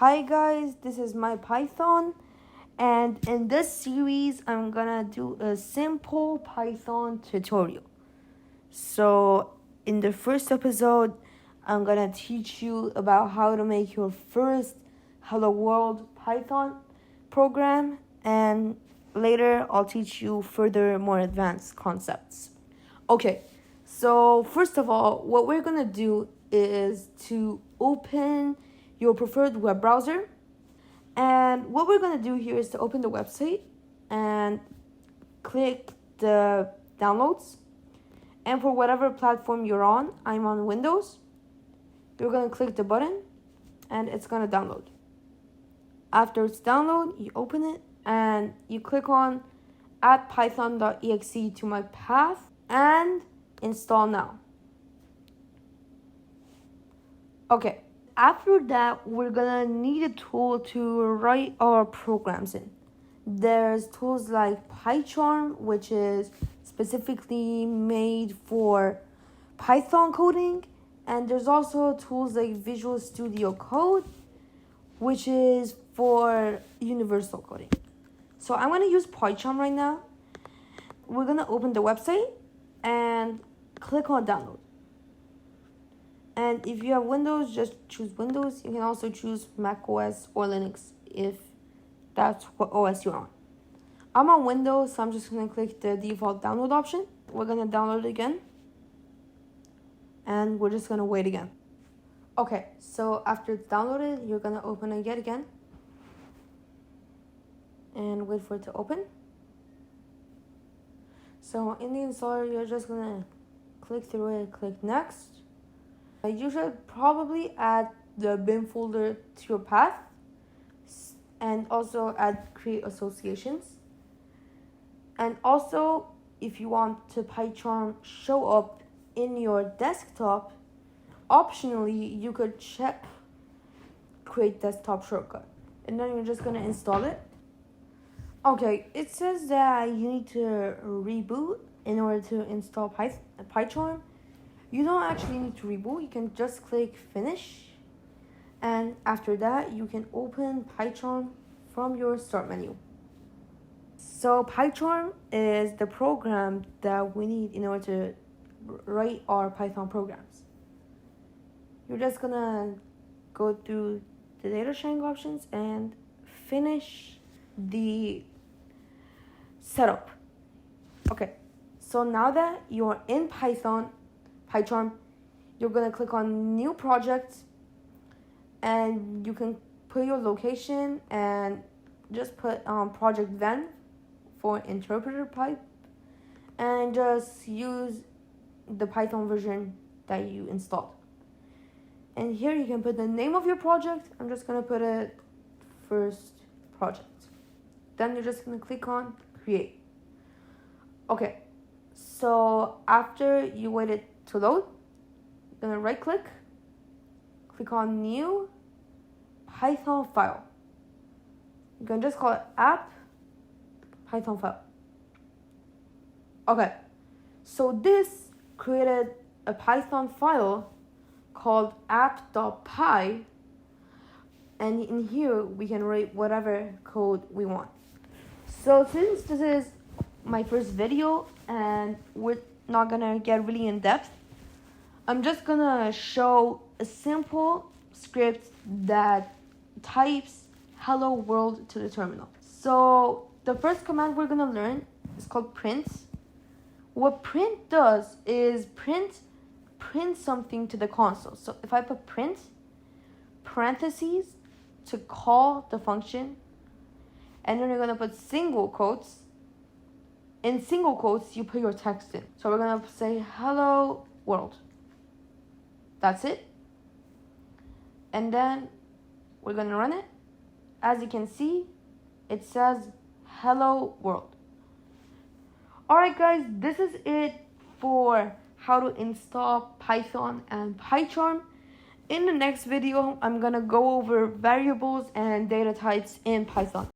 Hi guys, this is my Python, and in this series I'm gonna do a simple Python tutorial. So in the first episode I'm gonna teach you about how to make your first Hello World Python program, and later I'll teach you further more advanced concepts. Okay, so first of all, what we're gonna do is to open your preferred web browser. And what we're going to do here is to open the website and click the downloads. And for whatever platform you're on, I'm on Windows, you're going to click the button and it's going to download. After it's download, you open it and you click on add python.exe to my path and install now. Okay. After that, we're gonna need a tool to write our programs in. There's tools like PyCharm, which is specifically made for Python coding, and there's also tools like Visual Studio Code, which is for universal coding. So I'm gonna use PyCharm right now. We're gonna open the website and click on download. And if you have Windows, just choose Windows. You can also choose Mac OS or Linux if that's what OS you're on. I'm on Windows, so I'm just going to click the default download option. We're going to download it again. And we're just going to wait again. Okay, so after it's downloaded, you're going to open it yet again. And wait for it to open. So in the installer, you're just going to click through it, click next. You should probably add the bin folder to your path and also add create associations. And also, if you want to PyCharm show up in your desktop, optionally you could check create desktop shortcut, and then you're just going to install it. Okay, it says that you need to reboot in order to install PyCharm. You don't actually need to reboot. You can just click finish, and after that you can open PyCharm from your start menu. So PyCharm is the program that we need in order to write our Python programs. You're just gonna go through the data sharing options and finish the setup. Okay, so now that you're in PyCharm, you're going to click on new project, and you can put your location and just put project then for interpreter pipe, and just use the Python version that you installed. And here you can put the name of your project. I'm just going to put it first project. Then you're just going to click on create. Okay, so after you waited to load, you're gonna right click on new Python file. You can just call it app Python file. Okay, so this created a Python file called app.py, and in here we can write whatever code we want. So since this is my first video and we're not gonna get really in depth, I'm just gonna show a simple script that types hello world to the terminal. So the first command we're gonna learn is called print. What print does is print something to the console. So if I put print parentheses to call the function, and then you're gonna put single quotes. In single quotes, you put your text in. So we're gonna say hello world. That's it. And then we're gonna run it. As you can see, it says hello world. Alright guys, this is it for how to install Python and PyCharm. In the next video, I'm gonna go over variables and data types in Python.